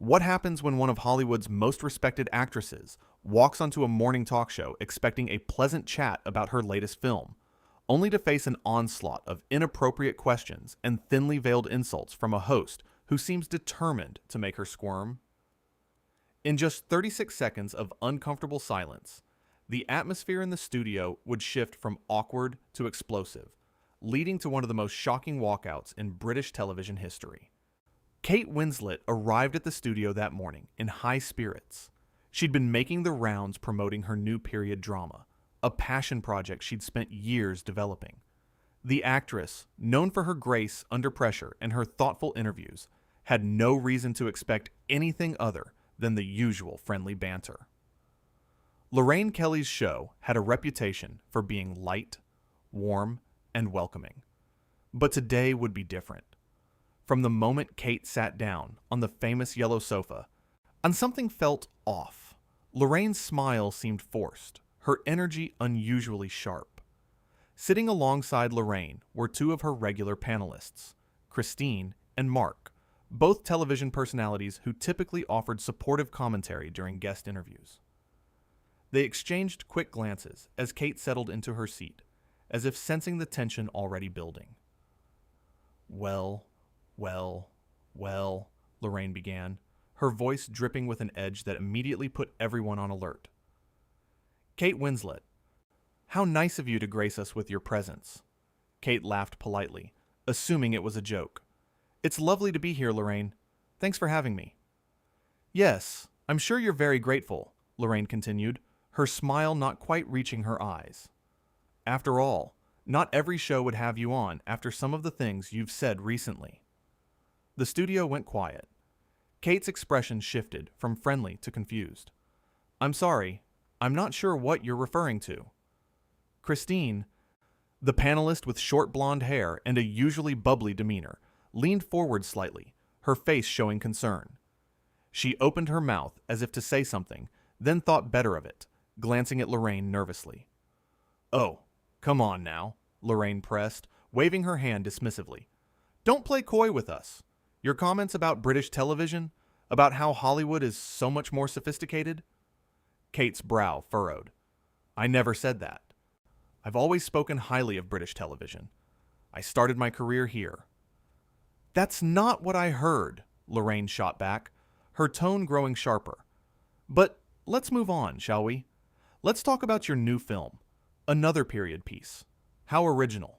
What happens when one of Hollywood's most respected actresses walks onto a morning talk show expecting a pleasant chat about her latest film, only to face an onslaught of inappropriate questions and thinly veiled insults from a host who seems determined to make her squirm? In just 36 seconds of uncomfortable silence, the atmosphere in the studio would shift from awkward to explosive, leading to one of the most shocking walkouts in British television history. Kate Winslet arrived at the studio that morning in high spirits. She'd been making the rounds promoting her new period drama, a passion project she'd spent years developing. The actress, known for her grace under pressure and her thoughtful interviews, had no reason to expect anything other than the usual friendly banter. Lorraine Kelly's show had a reputation for being light, warm, and welcoming. But today would be different. From the moment Kate sat down on the famous yellow sofa, and something felt off. Lorraine's smile seemed forced, her energy unusually sharp. Sitting alongside Lorraine were two of her regular panelists, Christine and Mark, both television personalities who typically offered supportive commentary during guest interviews. They exchanged quick glances as Kate settled into her seat, as if sensing the tension already building. Well, Lorraine began, her voice dripping with an edge that immediately put everyone on alert. Kate Winslet, how nice of you to grace us with your presence. Kate laughed politely, assuming it was a joke. It's lovely to be here, Lorraine. Thanks for having me. Yes, I'm sure you're very grateful, Lorraine continued, her smile not quite reaching her eyes. After all, not every show would have you on after some of the things you've said recently. The studio went quiet. Kate's expression shifted from friendly to confused. I'm sorry, I'm not sure what you're referring to. Christine, the panelist with short blonde hair and a usually bubbly demeanor, leaned forward slightly, her face showing concern. She opened her mouth as if to say something, then thought better of it, glancing at Lorraine nervously. Oh, come on now, Lorraine pressed, waving her hand dismissively. Don't play coy with us. Your comments about British television, about how Hollywood is so much more sophisticated? Kate's brow furrowed. I never said that. I've always spoken highly of British television. I started my career here. That's not what I heard, Lorraine shot back, her tone growing sharper. But let's move on, shall we? Let's talk about your new film, another period piece. How original.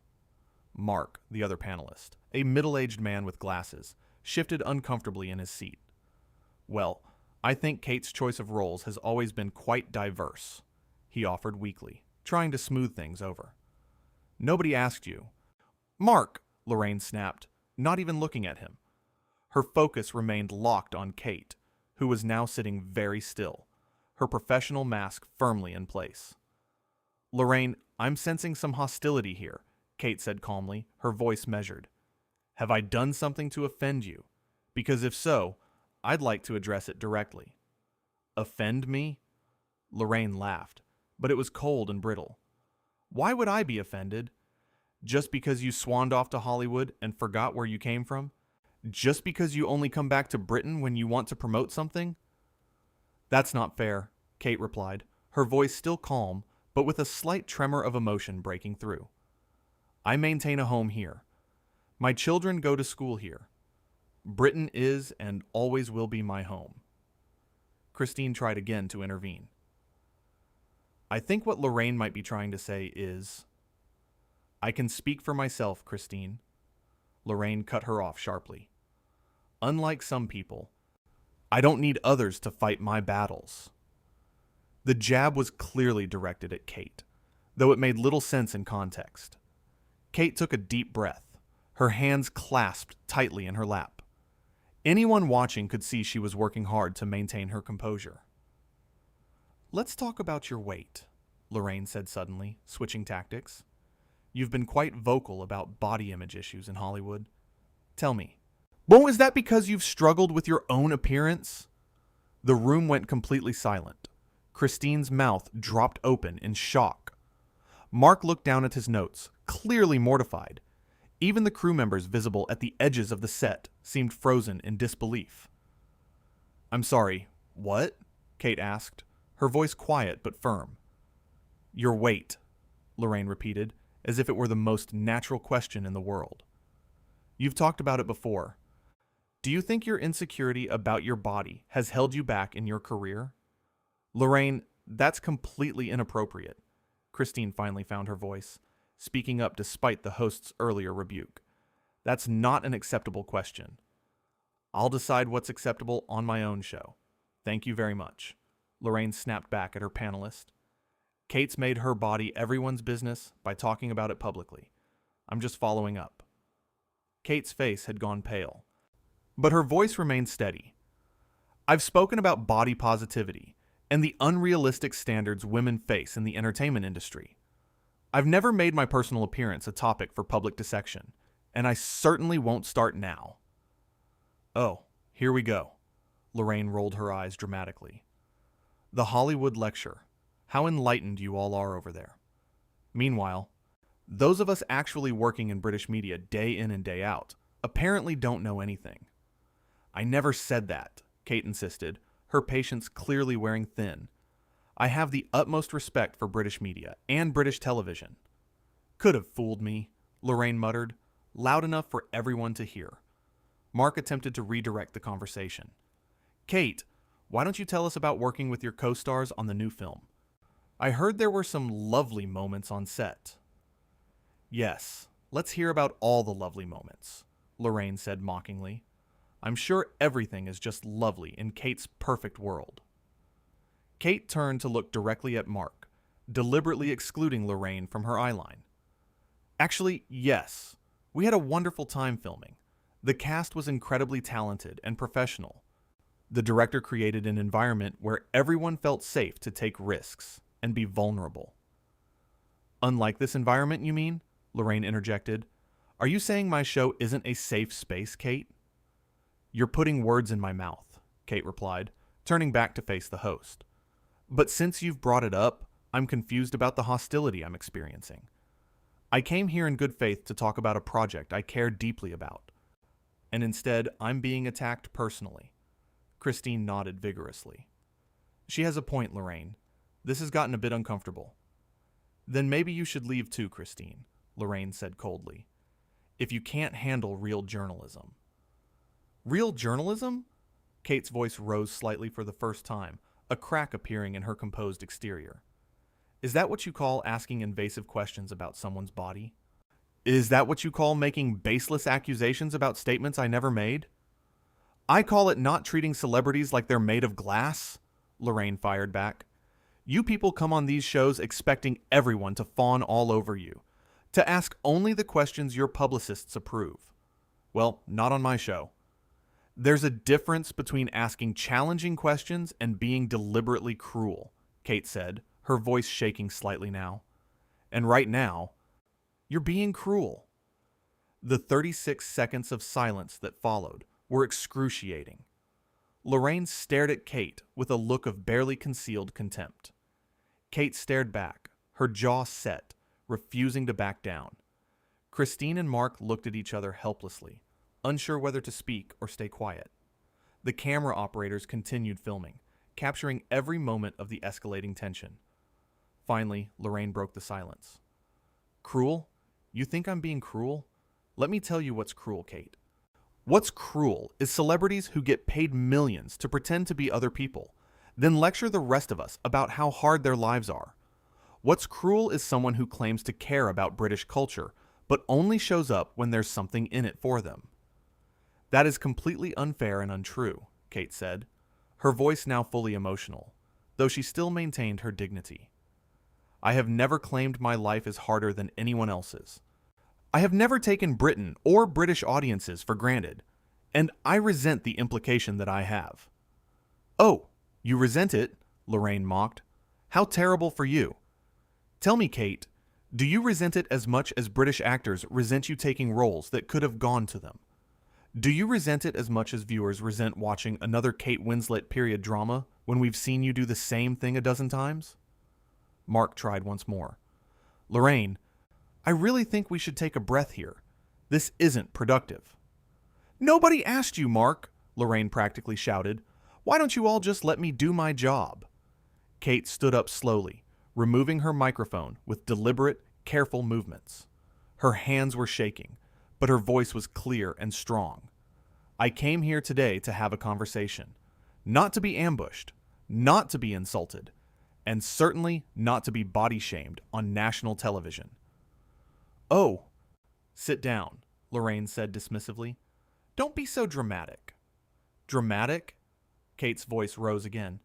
Mark, the other panelist, a middle-aged man with glasses, shifted uncomfortably in his seat. Well, I think Kate's choice of roles has always been quite diverse, he offered weakly, trying to smooth things over. Nobody asked you. Mark, Lorraine snapped, not even looking at him. Her focus remained locked on Kate, who was now sitting very still, her professional mask firmly in place. Lorraine, I'm sensing some hostility here, Kate said calmly, her voice measured. Have I done something to offend you? Because if so, I'd like to address it directly. Offend me? Lorraine laughed, but it was cold and brittle. Why would I be offended? Just because you swanned off to Hollywood and forgot where you came from? Just because you only come back to Britain when you want to promote something? That's not fair, Kate replied, her voice still calm, but with a slight tremor of emotion breaking through. I maintain a home here. My children go to school here. Britain is and always will be my home. Christine tried again to intervene. I think what Lorraine might be trying to say is, I can speak for myself, Christine. Lorraine cut her off sharply. Unlike some people, I don't need others to fight my battles. The jab was clearly directed at Kate, though it made little sense in context. Kate took a deep breath, her hands clasped tightly in her lap. Anyone watching could see she was working hard to maintain her composure. Let's talk about your weight, Lorraine said suddenly, switching tactics. You've been quite vocal about body image issues in Hollywood. Tell me, is that because you've struggled with your own appearance? The room went completely silent. Christine's mouth dropped open in shock. Mark looked down at his notes, clearly mortified. Even the crew members visible at the edges of the set seemed frozen in disbelief. I'm sorry, what? Kate asked, her voice quiet but firm. Your weight, Lorraine repeated, as if it were the most natural question in the world. You've talked about it before. Do you think your insecurity about your body has held you back in your career? Lorraine, that's completely inappropriate. Christine finally found her voice, speaking up despite the host's earlier rebuke. That's not an acceptable question. I'll decide what's acceptable on my own show. Thank you very much. Lorraine snapped back at her panelist. Kate's made her body everyone's business by talking about it publicly. I'm just following up. Kate's face had gone pale, but her voice remained steady. I've spoken about body positivity and the unrealistic standards women face in the entertainment industry. I've never made my personal appearance a topic for public dissection, and I certainly won't start now. Oh, here we go. Lorraine rolled her eyes dramatically. The Hollywood lecture. How enlightened you all are over there. Meanwhile, those of us actually working in British media day in and day out apparently don't know anything. I never said that, Kate insisted, her patience clearly wearing thin. I have the utmost respect for British media and British television. Could have fooled me, Lorraine muttered, loud enough for everyone to hear. Mark attempted to redirect the conversation. Kate, why don't you tell us about working with your co-stars on the new film? I heard there were some lovely moments on set. Yes, let's hear about all the lovely moments, Lorraine said mockingly. I'm sure everything is just lovely in Kate's perfect world. Kate turned to look directly at Mark, deliberately excluding Lorraine from her eyeline. Actually, yes, we had a wonderful time filming. The cast was incredibly talented and professional. The director created an environment where everyone felt safe to take risks and be vulnerable. Unlike this environment, you mean? Lorraine interjected. Are you saying my show isn't a safe space, Kate? You're putting words in my mouth, Kate replied, turning back to face the host. But since you've brought it up, I'm confused about the hostility I'm experiencing. I came here in good faith to talk about a project I care deeply about. And instead, I'm being attacked personally. Christine nodded vigorously. She has a point, Lorraine. This has gotten a bit uncomfortable. Then maybe you should leave too, Christine, Lorraine said coldly. If you can't handle real journalism. Real journalism? Kate's voice rose slightly for the first time, a crack appearing in her composed exterior. Is that what you call asking invasive questions about someone's body? Is that what you call making baseless accusations about statements I never made? I call it not treating celebrities like they're made of glass, Lorraine fired back. You people come on these shows expecting everyone to fawn all over you, to ask only the questions your publicists approve. Well, not on my show. There's a difference between asking challenging questions and being deliberately cruel, Kate said, her voice shaking slightly now. And right now, you're being cruel. The 36 seconds of silence that followed were excruciating. Lorraine stared at Kate with a look of barely concealed contempt. Kate stared back, her jaw set, refusing to back down. Christine and Mark looked at each other helplessly, unsure whether to speak or stay quiet. The camera operators continued filming, capturing every moment of the escalating tension. Finally, Lorraine broke the silence. Cruel? You think I'm being cruel? Let me tell you what's cruel, Kate. What's cruel is celebrities who get paid millions to pretend to be other people, then lecture the rest of us about how hard their lives are. What's cruel is someone who claims to care about British culture, but only shows up when there's something in it for them. That is completely unfair and untrue, Kate said, her voice now fully emotional, though she still maintained her dignity. I have never claimed my life is harder than anyone else's. I have never taken Britain or British audiences for granted, and I resent the implication that I have. Oh, you resent it? Lorraine mocked. How terrible for you. Tell me, Kate, do you resent it as much as British actors resent you taking roles that could have gone to them? Do you resent it as much as viewers resent watching another Kate Winslet period drama when we've seen you do the same thing a dozen times? Mark tried once more. Lorraine, I really think we should take a breath here. This isn't productive. Nobody asked you, Mark, Lorraine practically shouted. Why don't you all just let me do my job? Kate stood up slowly, removing her microphone with deliberate, careful movements. Her hands were shaking, but her voice was clear and strong. I came here today to have a conversation, not to be ambushed, not to be insulted, and certainly not to be body shamed on national television. Oh, sit down, Lorraine said dismissively. Don't be so dramatic. Dramatic? Kate's voice rose again.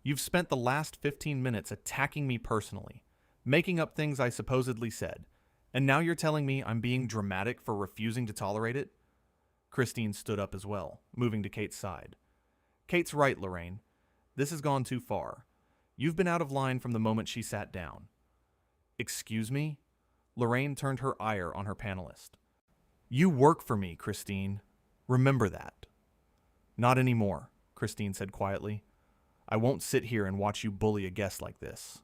You've spent the last 15 minutes attacking me personally, making up things I supposedly said, and now you're telling me I'm being dramatic for refusing to tolerate it? Christine stood up as well, moving to Kate's side. Kate's right, Lorraine. This has gone too far. You've been out of line from the moment she sat down. Excuse me? Lorraine turned her ire on her panelist. You work for me, Christine. Remember that. Not anymore, Christine said quietly. I won't sit here and watch you bully a guest like this.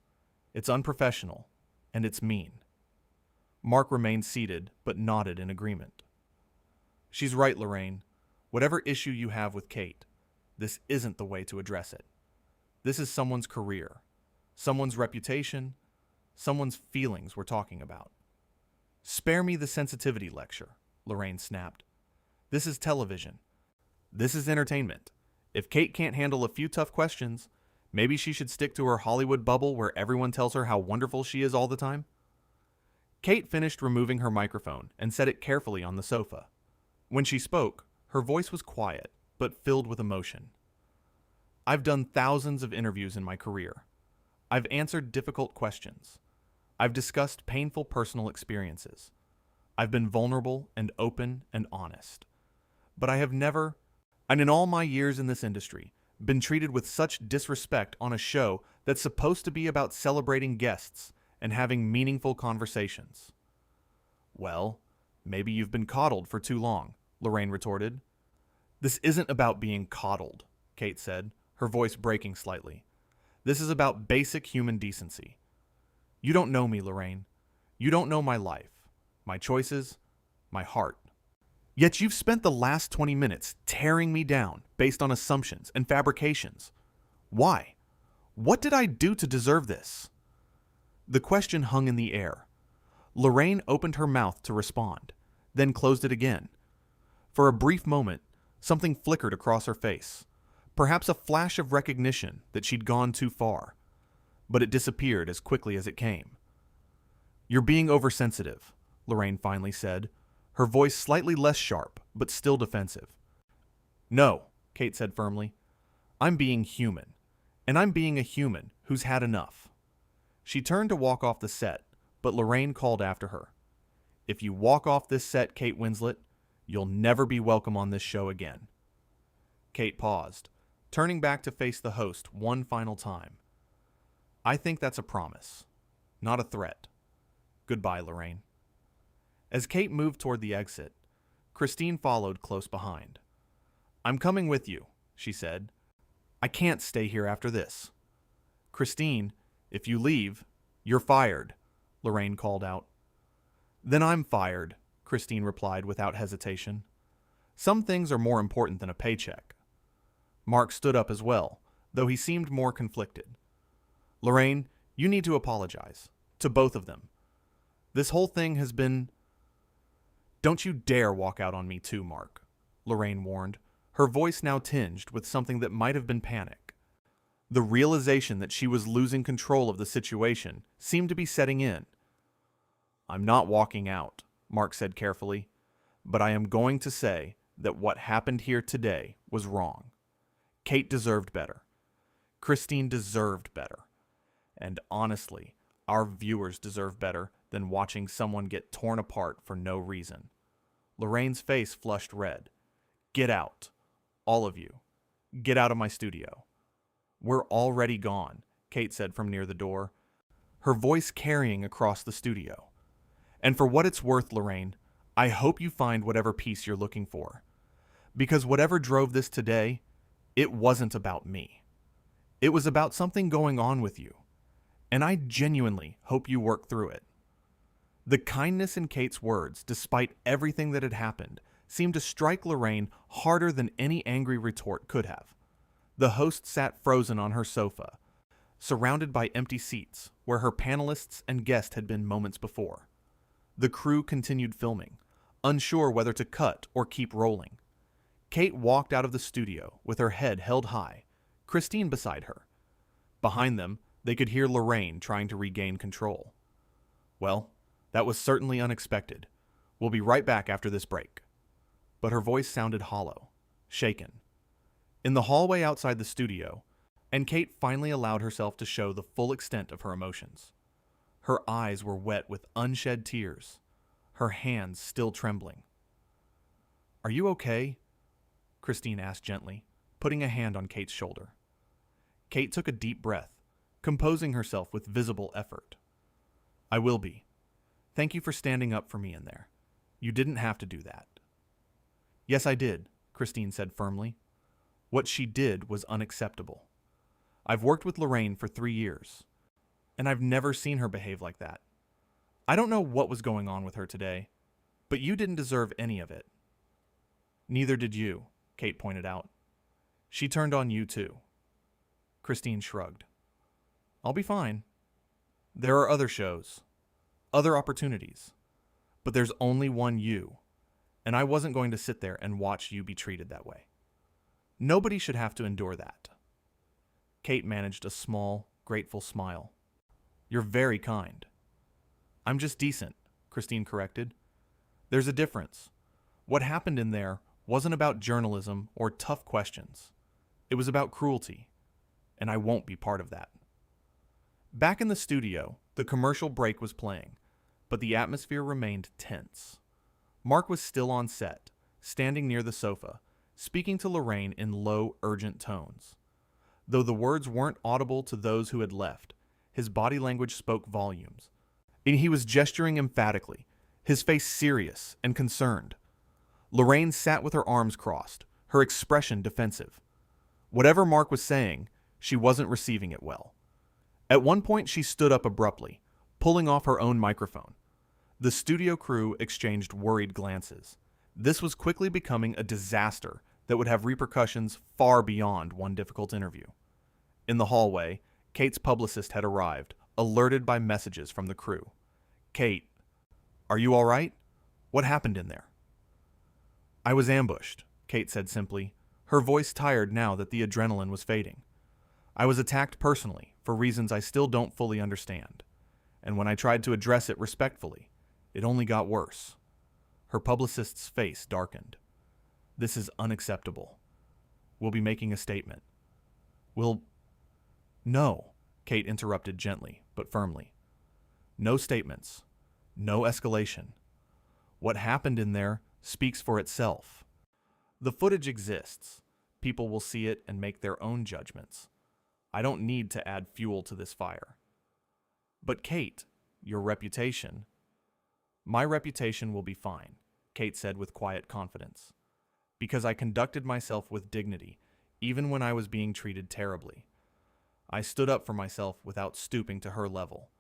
It's unprofessional, and it's mean. Mark remained seated, but nodded in agreement. She's right, Lorraine. Whatever issue you have with Kate, this isn't the way to address it. This is someone's career, someone's reputation, someone's feelings we're talking about. Spare me the sensitivity lecture, Lorraine snapped. This is television. This is entertainment. If Kate can't handle a few tough questions, maybe she should stick to her Hollywood bubble where everyone tells her how wonderful she is all the time. Kate finished removing her microphone and set it carefully on the sofa. When she spoke, her voice was quiet, but filled with emotion. I've done thousands of interviews in my career. I've answered difficult questions. I've discussed painful personal experiences. I've been vulnerable and open and honest. But I have never, and in all my years in this industry, been treated with such disrespect on a show that's supposed to be about celebrating guests and having meaningful conversations. Well, maybe you've been coddled for too long, Lorraine retorted. This isn't about being coddled, Kate said, her voice breaking slightly. This is about basic human decency. You don't know me, Lorraine. You don't know my life, my choices, my heart. Yet you've spent the last 20 minutes tearing me down based on assumptions and fabrications. Why? What did I do to deserve this? The question hung in the air. Lorraine opened her mouth to respond, then closed it again. For a brief moment, something flickered across her face, perhaps a flash of recognition that she'd gone too far, but it disappeared as quickly as it came. You're being oversensitive, Lorraine finally said, her voice slightly less sharp, but still defensive. No, Kate said firmly. I'm being human, and I'm being a human who's had enough. She turned to walk off the set, but Lorraine called after her. If you walk off this set, Kate Winslet, you'll never be welcome on this show again. Kate paused, turning back to face the host one final time. I think that's a promise, not a threat. Goodbye, Lorraine. As Kate moved toward the exit, Christine followed close behind. I'm coming with you, she said. I can't stay here after this. Christine, if you leave, you're fired, Lorraine called out. Then I'm fired, Christine replied without hesitation. Some things are more important than a paycheck. Mark stood up as well, though he seemed more conflicted. Lorraine, you need to apologize. To both of them. This whole thing has been... Don't you dare walk out on me too, Mark, Lorraine warned, her voice now tinged with something that might have been panic. The realization that she was losing control of the situation seemed to be setting in. I'm not walking out, Mark said carefully, but I am going to say that what happened here today was wrong. Kate deserved better. Christine deserved better. And honestly, our viewers deserve better than watching someone get torn apart for no reason. Lorraine's face flushed red. Get out. All of you. Get out of my studio. We're already gone, Kate said from near the door, her voice carrying across the studio. And for what it's worth, Lorraine, I hope you find whatever peace you're looking for. Because whatever drove this today, it wasn't about me. It was about something going on with you. And I genuinely hope you work through it. The kindness in Kate's words, despite everything that had happened, seemed to strike Lorraine harder than any angry retort could have. The host sat frozen on her sofa, surrounded by empty seats where her panelists and guest had been moments before. The crew continued filming, unsure whether to cut or keep rolling. Kate walked out of the studio with her head held high, Christine beside her. Behind them, they could hear Lorraine trying to regain control. Well, that was certainly unexpected. We'll be right back after this break. But her voice sounded hollow, shaken. In the hallway outside the studio, and Kate finally allowed herself to show the full extent of her emotions. Her eyes were wet with unshed tears, her hands still trembling. "Are you okay?" Christine asked gently, putting a hand on Kate's shoulder. Kate took a deep breath, composing herself with visible effort. "I will be. Thank you for standing up for me in there. You didn't have to do that." "Yes, I did," Christine said firmly. "What she did was unacceptable. I've worked with Lorraine for 3 years, and I've never seen her behave like that. I don't know what was going on with her today, but you didn't deserve any of it." "Neither did you," Kate pointed out. "She turned on you too." Christine shrugged. "I'll be fine. There are other shows, other opportunities, but there's only one you, and I wasn't going to sit there and watch you be treated that way. Nobody should have to endure that." Kate managed a small, grateful smile. "You're very kind." "I'm just decent," Christine corrected. "There's a difference. What happened in there wasn't about journalism or tough questions. It was about cruelty, and I won't be part of that." Back in the studio, the commercial break was playing, but the atmosphere remained tense. Mark was still on set, standing near the sofa, speaking to Lorraine in low, urgent tones. Though the words weren't audible to those who had left, his body language spoke volumes. And he was gesturing emphatically, his face serious and concerned. Lorraine sat with her arms crossed, her expression defensive. Whatever Mark was saying, she wasn't receiving it well. At one point, she stood up abruptly, pulling off her own microphone. The studio crew exchanged worried glances. This was quickly becoming a disaster that would have repercussions far beyond one difficult interview. In the hallway, Kate's publicist had arrived, alerted by messages from the crew. "Kate, are you all right? What happened in there?" "I was ambushed," Kate said simply, her voice tired now that the adrenaline was fading. "I was attacked personally, for reasons I still don't fully understand. And when I tried to address it respectfully, it only got worse." Her publicist's face darkened. "This is unacceptable. We'll be making a statement." "We'll—" "No," Kate interrupted gently, but firmly. "No statements. No escalation. What happened in there speaks for itself. The footage exists. People will see it and make their own judgments. I don't need to add fuel to this fire." "But Kate, your reputation—" "My reputation will be fine," Kate said with quiet confidence, "because I conducted myself with dignity, even when I was being treated terribly. I stood up for myself without stooping to her level,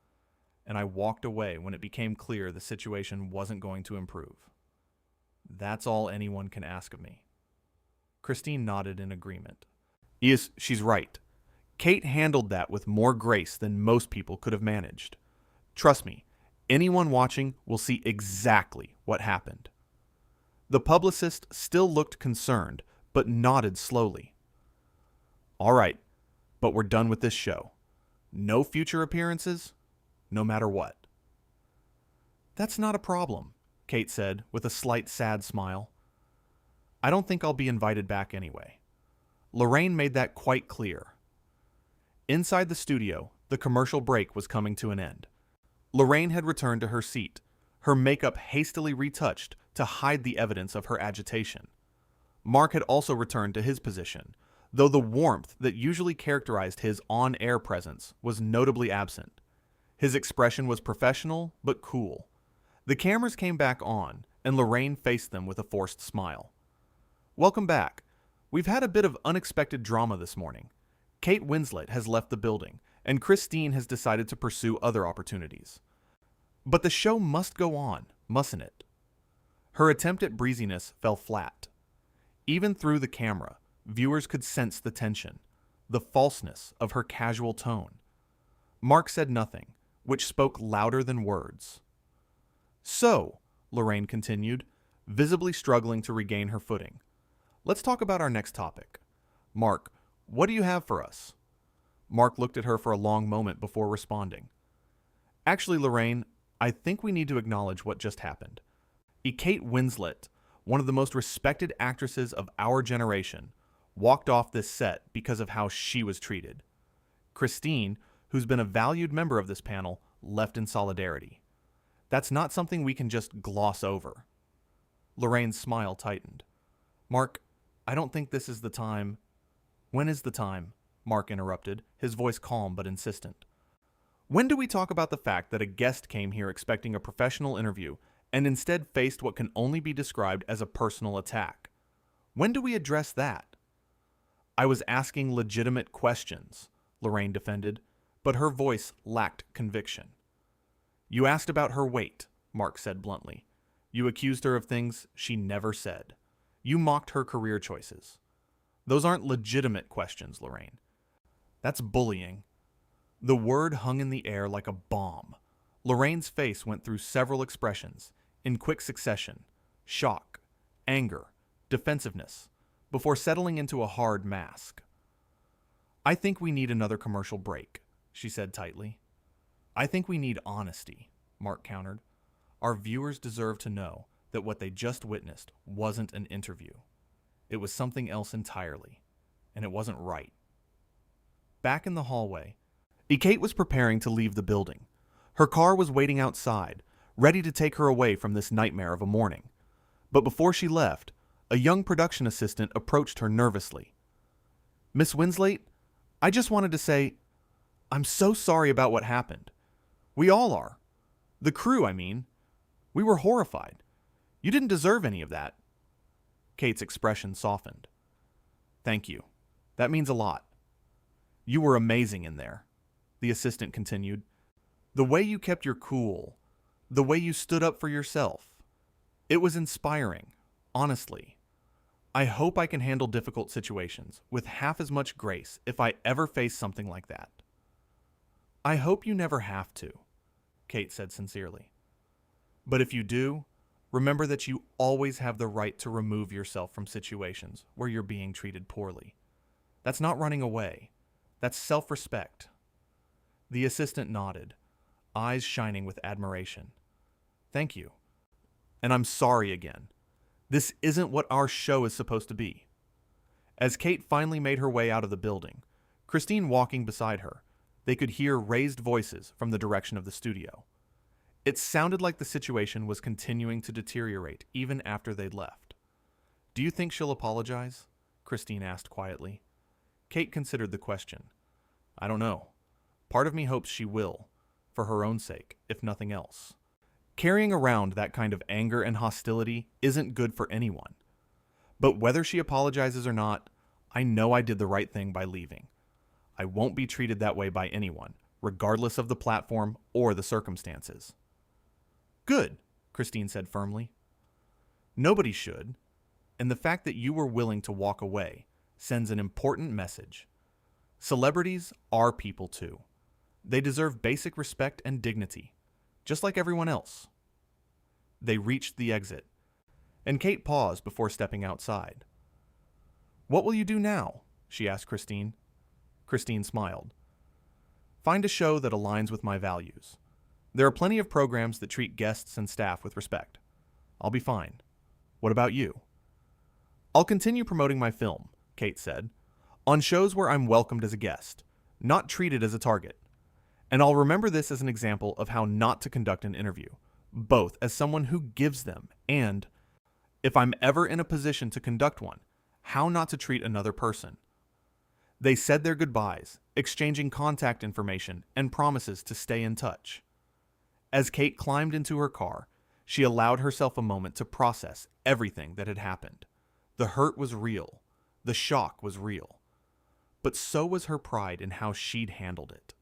and I walked away when it became clear the situation wasn't going to improve. That's all anyone can ask of me." Christine nodded in agreement. "Yes, she's right. Kate handled that with more grace than most people could have managed. Trust me, anyone watching will see exactly what happened." The publicist still looked concerned, but nodded slowly. "All right, but we're done with this show. No future appearances, no matter what." "That's not a problem," Kate said with a slight sad smile. "I don't think I'll be invited back anyway. Lorraine made that quite clear." Inside the studio, the commercial break was coming to an end. Lorraine had returned to her seat, her makeup hastily retouched to hide the evidence of her agitation. Mark had also returned to his position, though the warmth that usually characterized his on-air presence was notably absent. His expression was professional, but cool. The cameras came back on, and Lorraine faced them with a forced smile. "Welcome back. We've had a bit of unexpected drama this morning. Kate Winslet has left the building, and Christine has decided to pursue other opportunities. But the show must go on, mustn't it?" Her attempt at breeziness fell flat. Even through the camera, Viewers could sense the tension, the falseness of her casual tone. Mark said nothing, which spoke louder than words. "So," Lorraine continued, visibly struggling to regain her footing, "let's talk about our next topic. Mark, what do you have for us?" Mark looked at her for a long moment before responding. "Actually, Lorraine, I think we need to acknowledge what just happened. Kate Winslet, one of the most respected actresses of our generation, walked off this set because of how she was treated. Christine, who's been a valued member of this panel, left in solidarity. That's not something we can just gloss over." Lorraine's smile tightened. "Mark, I don't think this is the time." "When is the time?" Mark interrupted, his voice calm but insistent. "When do we talk about the fact that a guest came here expecting a professional interview and instead faced what can only be described as a personal attack? When do we address that?" "I was asking legitimate questions," Lorraine defended, but her voice lacked conviction. "You asked about her weight," Mark said bluntly. "You accused her of things she never said. You mocked her career choices. Those aren't legitimate questions, Lorraine. That's bullying." The word hung in the air like a bomb. Lorraine's face went through several expressions, in quick succession: shock, anger, defensiveness, before settling into a hard mask. "I think we need another commercial break," she said tightly. "I think we need honesty," Mark countered. "Our viewers deserve to know that what they just witnessed wasn't an interview. It was something else entirely, and it wasn't right." Back in the hallway, Kate was preparing to leave the building. Her car was waiting outside, ready to take her away from this nightmare of a morning. But before she left, a young production assistant approached her nervously. "Miss Winslet, I just wanted to say, I'm so sorry about what happened. We all are. The crew, I mean. We were horrified. You didn't deserve any of that." Kate's expression softened. "Thank you. That means a lot. You were amazing in there," the assistant continued. "The way you kept your cool, the way you stood up for yourself. It was inspiring, honestly. I hope I can handle difficult situations with half as much grace if I ever face something like that." "I hope you never have to," Kate said sincerely. "But if you do, remember that you always have the right to remove yourself from situations where you're being treated poorly. That's not running away. That's self-respect." The assistant nodded, eyes shining with admiration. "Thank you. And I'm sorry again. This isn't what our show is supposed to be." As Kate finally made her way out of the building, Christine walking beside her, they could hear raised voices from the direction of the studio. It sounded like the situation was continuing to deteriorate even after they'd left. "Do you think she'll apologize?" Christine asked quietly. Kate considered the question. "I don't know. Part of me hopes she will, for her own sake, if nothing else. Carrying around that kind of anger and hostility isn't good for anyone. But whether she apologizes or not, I know I did the right thing by leaving. I won't be treated that way by anyone, regardless of the platform or the circumstances." "Good," Christine said firmly. "Nobody should, and the fact that you were willing to walk away sends an important message. Celebrities are people too. They deserve basic respect and dignity, just like everyone else." They reached the exit, and Kate paused before stepping outside. "What will you do now?" she asked Christine. Christine smiled. "Find a show that aligns with my values. There are plenty of programs that treat guests and staff with respect. I'll be fine. What about you?" "I'll continue promoting my film," Kate said, "on shows where I'm welcomed as a guest, not treated as a target. And I'll remember this as an example of how not to conduct an interview, both as someone who gives them and, if I'm ever in a position to conduct one, how not to treat another person." They said their goodbyes, exchanging contact information and promises to stay in touch. As Kate climbed into her car, she allowed herself a moment to process everything that had happened. The hurt was real. The shock was real. But so was her pride in how she'd handled it.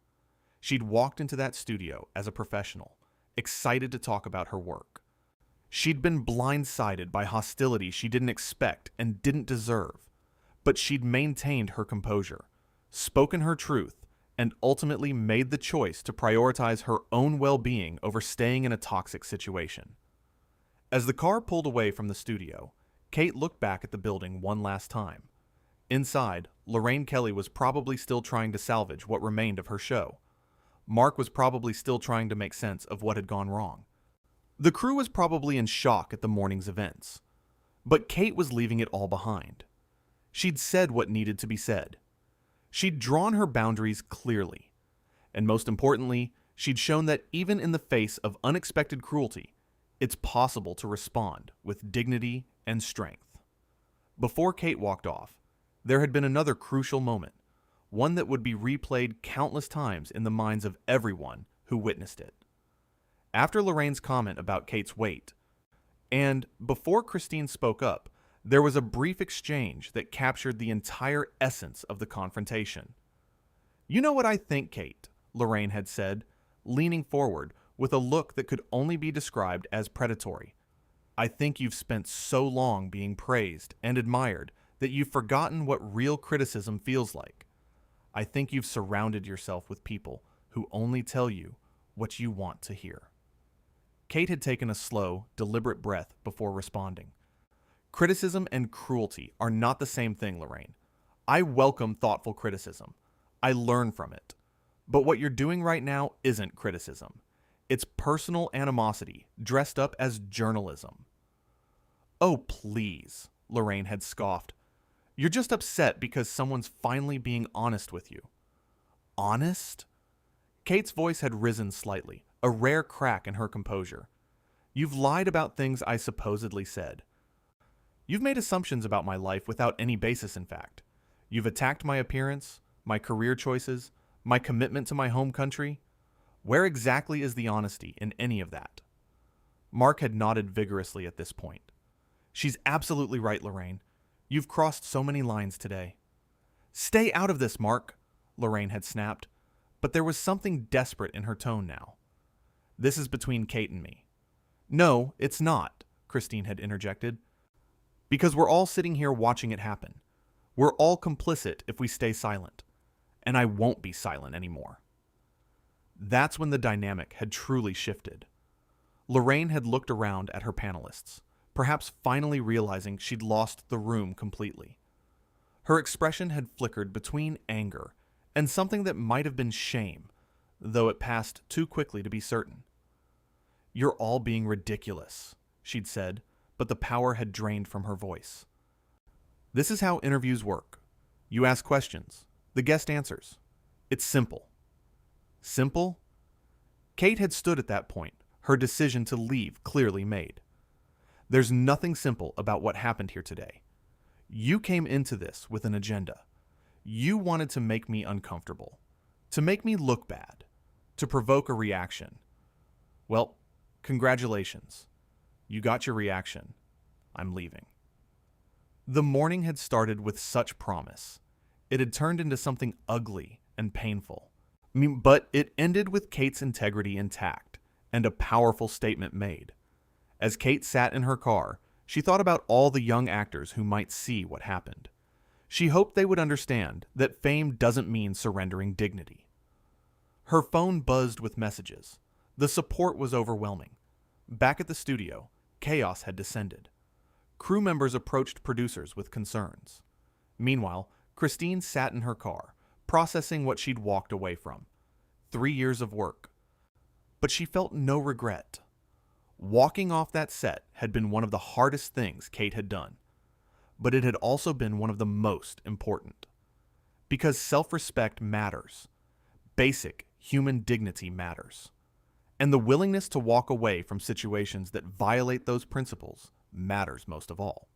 She'd walked into that studio as a professional, excited to talk about her work. She'd been blindsided by hostility she didn't expect and didn't deserve, But she'd maintained her composure, spoken her truth, and ultimately made the choice to prioritize her own well-being over staying in a toxic situation. As the car pulled away from the studio, Kate looked back at the building one last time. Inside, Lorraine Kelly was probably still trying to salvage what remained of her show. Mark was probably still trying to make sense of what had gone wrong. The crew was probably in shock at the morning's events. But Kate was leaving it all behind. She'd said what needed to be said. She'd drawn her boundaries clearly. And most importantly, she'd shown that even in the face of unexpected cruelty, it's possible to respond with dignity and strength. Before Kate walked off, there had been another crucial moment, one that would be replayed countless times in the minds of everyone who witnessed it. After Lorraine's comment about Kate's weight, and before Christine spoke up, there was a brief exchange that captured the entire essence of the confrontation. "You know what I think, Kate," Lorraine had said, leaning forward with a look that could only be described as predatory. "I think you've spent so long being praised and admired that you've forgotten what real criticism feels like. I think you've surrounded yourself with people who only tell you what you want to hear." Kate had taken a slow, deliberate breath before responding. "Criticism and cruelty are not the same thing, Lorraine. I welcome thoughtful criticism. I learn from it. But what you're doing right now isn't criticism. It's personal animosity dressed up as journalism." "Oh, please," Lorraine had scoffed. "You're just upset because someone's finally being honest with you." "Honest?" Kate's voice had risen slightly, a rare crack in her composure. "You've lied about things I supposedly said. You've made assumptions about my life without any basis in fact. You've attacked my appearance, my career choices, my commitment to my home country. Where exactly is the honesty in any of that?" Mark had nodded vigorously at this point. "She's absolutely right, Lorraine. You've crossed so many lines today." "Stay out of this, Mark," Lorraine had snapped, but there was something desperate in her tone now. "This is between Kate and me." "No, it's not," Christine had interjected. "Because we're all sitting here watching it happen. We're all complicit if we stay silent. And I won't be silent anymore." That's when the dynamic had truly shifted. Lorraine had looked around at her panelists, perhaps finally realizing she'd lost the room completely. Her expression had flickered between anger and something that might have been shame, though it passed too quickly to be certain. "You're all being ridiculous," she'd said, but the power had drained from her voice. "This is how interviews work. You ask questions. The guest answers. It's simple." Simple? Kate had stood at that point, her decision to leave clearly made. "There's nothing simple about what happened here today. You came into this with an agenda. You wanted to make me uncomfortable, to make me look bad, to provoke a reaction. Well, congratulations. You got your reaction. I'm leaving." The morning had started with such promise. It had turned into something ugly and painful. But it ended with Kate's integrity intact and a powerful statement made. As Kate sat in her car, she thought about all the young actors who might see what happened. She hoped they would understand that fame doesn't mean surrendering dignity. Her phone buzzed with messages. The support was overwhelming. Back at the studio, chaos had descended. Crew members approached producers with concerns. Meanwhile, Christine sat in her car, processing what she'd walked away from. 3 years of work. But she felt no regret. Walking off that set had been one of the hardest things Kate had done. But it had also been one of the most important. Because self-respect matters. Basic human dignity matters. And the willingness to walk away from situations that violate those principles matters most of all.